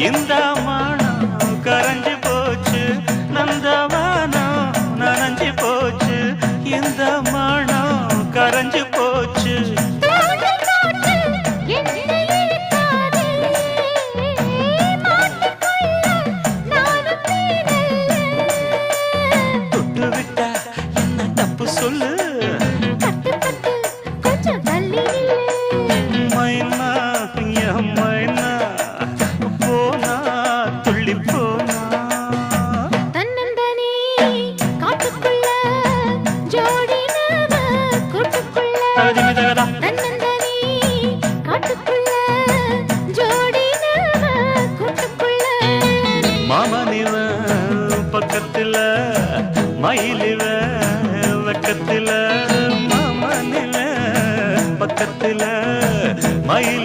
இந்த மானம் கரைஞ்சு போச்சு நந்தவானம் நனைஞ்சு போச்சு இந்த மானம் கரைஞ்சு போச்சு தொட்டு விட்டா என்ன தப்பு சொல்லு மைனா என் மைனா போனா துள்ளி போனா தன்னந்தனி காட்டுக்குள்ள ஜோடினவ கூட்டுக்குள்ள தகதிமிதகதா தன்னந்தனி காட்டுக்குள்ள ஜோடினவ கூட்டுக்குள்ள மாமனிவ பக்கத்துல மயிலிவ வெக்கத்துல மாமனிவ பக்கத்துல மயில்